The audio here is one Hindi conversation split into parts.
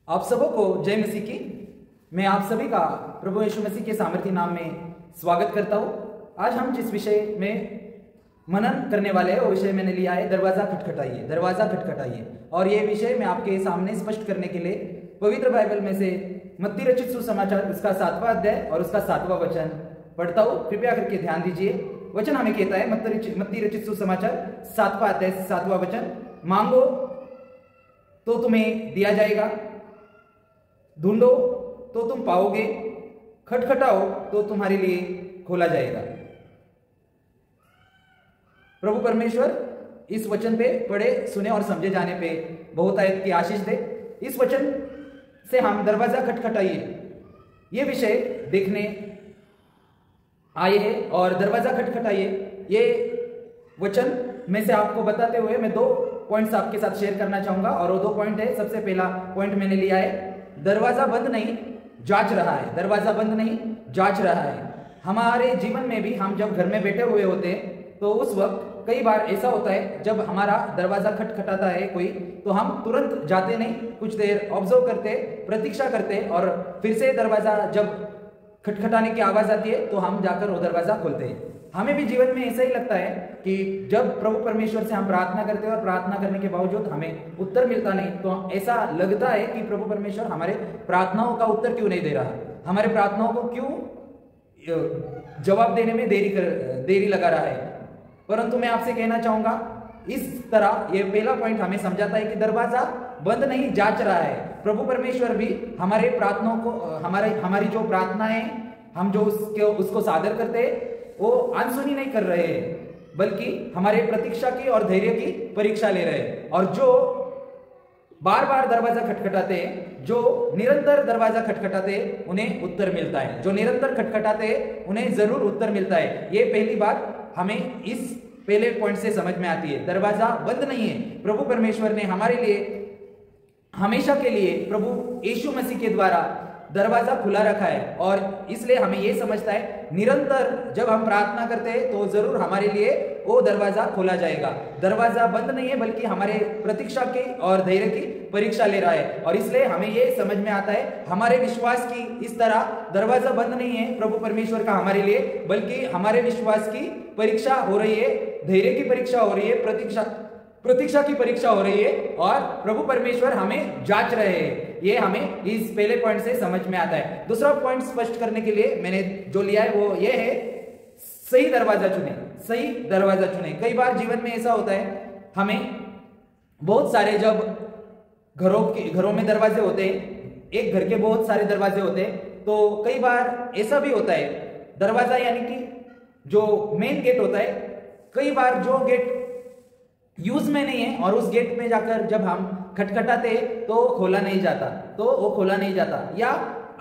आप सबों को जय मसीह की। मैं आप सभी का प्रभु यीशु मसीह के सामर्थी नाम में स्वागत करता हूं। आज हम जिस विषय में मनन करने वाले हैं वो विषय मैंने लिया है दरवाजा खटखटाइए, दरवाजा खटखटाइए। और ये विषय मैं आपके सामने स्पष्ट करने के लिए पवित्र बाइबल में से मत्ती रचित सुसमाचार उसका 7वां अध्याय और उसका 7वां वचन पढ़ता हूं। कृपया करके ध्यान दीजिए। वचन हमें कहता है मत्ती रचित सुसमाचार 7वां अध्याय 7वां वचन, मांगो तो तुम्हें दिया जाएगा, ढूंढो तो तुम पाओगे, खटखटाओ तो तुम्हारे लिए खोला जाएगा। प्रभु परमेश्वर इस वचन पे पढ़े सुने और समझे जाने पे बहुत आयत की आशीष दे। इस वचन से हम दरवाजा खटखटाइए ये विषय देखने आए हैं। और दरवाजा खटखटाइए ये वचन में से आपको बताते हुए मैं 2 पॉइंट्स आपके साथ शेयर करना चाहूंगा। और वो 2 पॉइंट है, सबसे पहला पॉइंट मैंने लिया है दरवाजा बंद नहीं जांच रहा है। दरवाजा बंद नहीं जांच रहा है। हमारे जीवन में भी हम जब घर में बैठे हुए होते हैं तो उस वक्त कई बार ऐसा होता है जब हमारा दरवाजा खटखटाता है कोई, तो हम तुरंत जाते नहीं, कुछ देर ऑब्जर्व करते, प्रतीक्षा करते और फिर से दरवाजा जब खटखटाने की आवाज आती है तो हम जाकर वो दरवाजा खोलते हैं। हमें भी जीवन में ऐसा ही लगता है कि जब प्रभु परमेश्वर से हम प्रार्थना करते हैं और प्रार्थना करने के बावजूद हमें उत्तर मिलता नहीं, तो ऐसा लगता है कि प्रभु परमेश्वर हमारे प्रार्थनाओं का उत्तर क्यों नहीं दे रहा, हमारे प्रार्थनाओं को क्यों जवाब देने में देरी लगा रहा है। परंतु मैं आपसे कहना चाहूंगा, इस तरह ये पहला पॉइंट हमें समझाता है कि दरवाजा बंद नहीं जांच रहा है। प्रभु परमेश्वर भी हमारे प्रार्थनाओं को, हमारी जो प्रार्थनाएं हम जो उसको सादर करते हैं वो अनसुनी नहीं कर रहे हैं, बल्कि हमारे प्रतीक्षा की और धैर्य की परीक्षा ले रहे हैं। और जो बार बार दरवाजा खटखटाते हैं, जो निरंतर दरवाजा खटखटाते हैं, उन्हें उत्तर मिलता है। जो निरंतर खटखटाते हैं उन्हें जरूर उत्तर मिलता है। ये पहली बात हमें इस पहले पॉइंट से समझ में आती है। दरवाजा बंद नहीं है। प्रभु परमेश्वर ने हमारे लिए हमेशा के लिए प्रभु यीशु मसीह के द्वारा दरवाजा खुला रखा है। और इसलिए हमें यह समझता है निरंतर जब हम प्रार्थना करते हैं तो जरूर हमारे लिए वो दरवाजा खोला जाएगा। दरवाजा बंद नहीं है, बल्कि हमारे प्रतीक्षा की और धैर्य की परीक्षा ले रहा है। और इसलिए हमें यह समझ में आता है हमारे विश्वास की इस तरह दरवाजा बंद नहीं है प्रभु परमेश्वर का हमारे लिए, बल्कि हमारे विश्वास की परीक्षा हो रही है, धैर्य की परीक्षा हो रही है, प्रतीक्षा की परीक्षा हो रही है और प्रभु परमेश्वर हमें जांच रहे हैं। ये हमें इस पहले पॉइंट से समझ में आता है। दूसरा पॉइंट स्पष्ट करने के लिए मैंने जो लिया है वो ये है, सही दरवाजा चुने, सही दरवाजा चुने। कई बार जीवन में ऐसा होता है, हमें बहुत सारे जब घरों में दरवाजे होते हैं, एक घर के बहुत सारे दरवाजे होते हैं, तो कई बार ऐसा भी होता है दरवाजा यानी कि जो मेन गेट होता है, कई बार जो गेट यूज में नहीं है और उस गेट में जाकर जब हम खटखटाते तो खोला नहीं जाता, या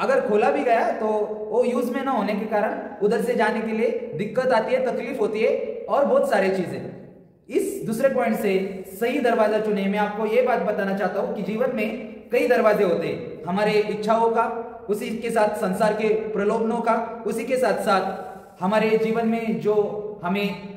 अगर खोला भी गया तो वो यूज में ना होने के कारण उधर से जाने के लिए दिक्कत आती है, तकलीफ होती है और बहुत सारी चीजें। इस दूसरे पॉइंट से सही दरवाजा चुने, मैं आपको ये बात बताना चाहता हूं कि जीवन में कई दरवाजे होते हैं, हमारे इच्छाओं का, उसी के साथ संसार के प्रलोभनों का, उसी के साथ साथ हमारे जीवन में जो हमें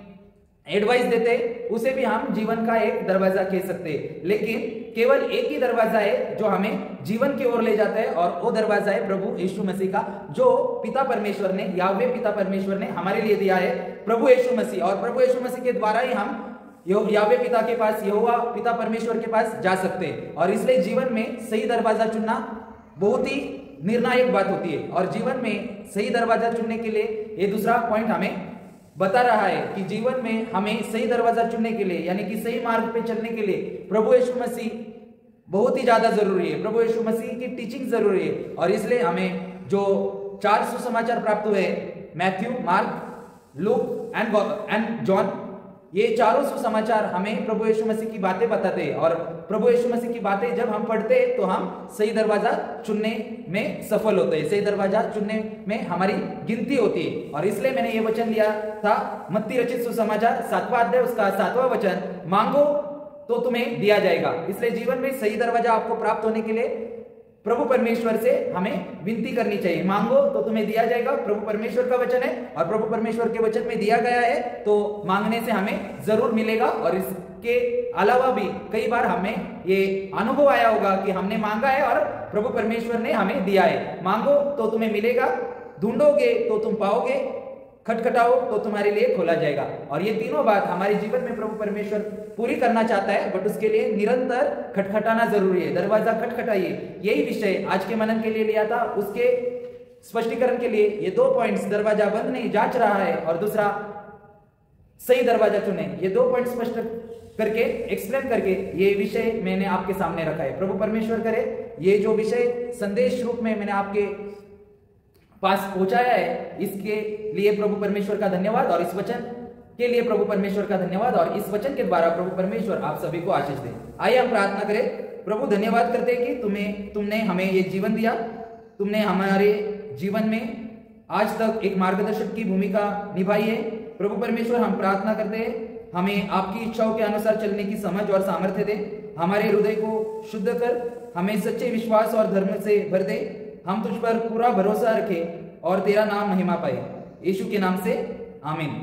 एडवाइस देते उसे भी हम जीवन का एक दरवाजा कह सकते हैं। लेकिन केवल एक ही दरवाजा है जो हमें जीवन की ओर ले जाता है, और वो दरवाजा है प्रभु यीशु मसीह का, जो पिता परमेश्वर ने, याहवेह पिता परमेश्वर ने हमारे लिए दिया है, प्रभु यीशु मसीह। और प्रभु यीशु मसीह के द्वारा ही हम याहवेह पिता के पास, यहोवा पिता परमेश्वर के पास जा सकते हैं। और इसलिए जीवन में सही दरवाजा चुनना बहुत ही निर्णायक बात होती है। और जीवन में सही दरवाजा चुनने के लिए ये दूसरा पॉइंट हमें बता रहा है कि जीवन में हमें सही दरवाजा चुनने के लिए, यानी कि सही मार्ग पे चलने के लिए प्रभु यीशु मसीह बहुत ही ज्यादा जरूरी है। प्रभु यीशु मसीह की टीचिंग जरूरी है। और इसलिए हमें जो 4 सुसमाचार प्राप्त हुए, Matthew, mark, look and John, ये चारों सुसमाचार हमें प्रभु यीशु मसीह की बातें बताते हैं। और प्रभु यीशु मसीह की बातें जब हम पढ़ते हैं तो हम सही दरवाजा चुनने में सफल होते हैं, सही दरवाजा चुनने में हमारी गिनती होती है। और इसलिए मैंने ये वचन लिया था मत्ती रचित सुसमाचार 7वां अध्याय उसका 7वां वचन, मांगो तो तुम्हें दिया जाएगा। इसलिए जीवन में सही दरवाजा आपको प्राप्त होने के लिए प्रभु परमेश्वर से हमें विनती करनी चाहिए। मांगो तो तुम्हें दिया जाएगा, प्रभु परमेश्वर का वचन है, और प्रभु परमेश्वर के वचन में दिया गया है तो मांगने से हमें जरूर मिलेगा। और इसके अलावा भी कई बार हमें ये अनुभव आया होगा कि हमने मांगा है और प्रभु परमेश्वर ने हमें दिया है। मांगो तो तुम्हें मिलेगा, ढूंढोगे तो तुम पाओगे, खटखटाओ तो तुम्हारे लिए खोला जाएगा। और ये तीनों बात हमारे जीवन में प्रभु परमेश्वर पूरी करना चाहता है, बट उसके लिए निरंतर खटखटाना जरूरी है। दरवाजा खटखटाइए, यही विषय आज के मनन के लिए लिया था। उसके स्पष्टीकरण के लिए ये 2 पॉइंट्स, दरवाजा बंद नहीं जांच रहा है और दूसरा सही दरवाजा चुने, ये 2 पॉइंट स्पष्ट करके एक्सप्लेन करके ये विषय मैंने आपके सामने रखा है। प्रभु परमेश्वर करे ये जो विषय संदेश रूप में मैंने आपके पास पहुंचाया है, इसके लिए प्रभु परमेश्वर का धन्यवाद, और इस वचन के लिए प्रभु परमेश्वर का धन्यवाद, और इस वचन के द्वारा प्रभु परमेश्वर आप सभी को आशीष दे। आइए हम प्रार्थना करें। प्रभु धन्यवाद करते हैं कि तुमने हमें ये जीवन दिया, तुमने हमारे जीवन में आज तक एक मार्गदर्शक की भूमिका निभाई है। प्रभु परमेश्वर हम प्रार्थना करते हैं हमें आपकी इच्छाओं के अनुसार चलने की समझ और सामर्थ्य दे, हमारे हृदय को शुद्ध कर, हमें सच्चे विश्वास और धर्म से भर दे, हम तुझ पर पूरा भरोसा रखें और तेरा नाम महिमा पाए। यीशु के नाम से आमीन।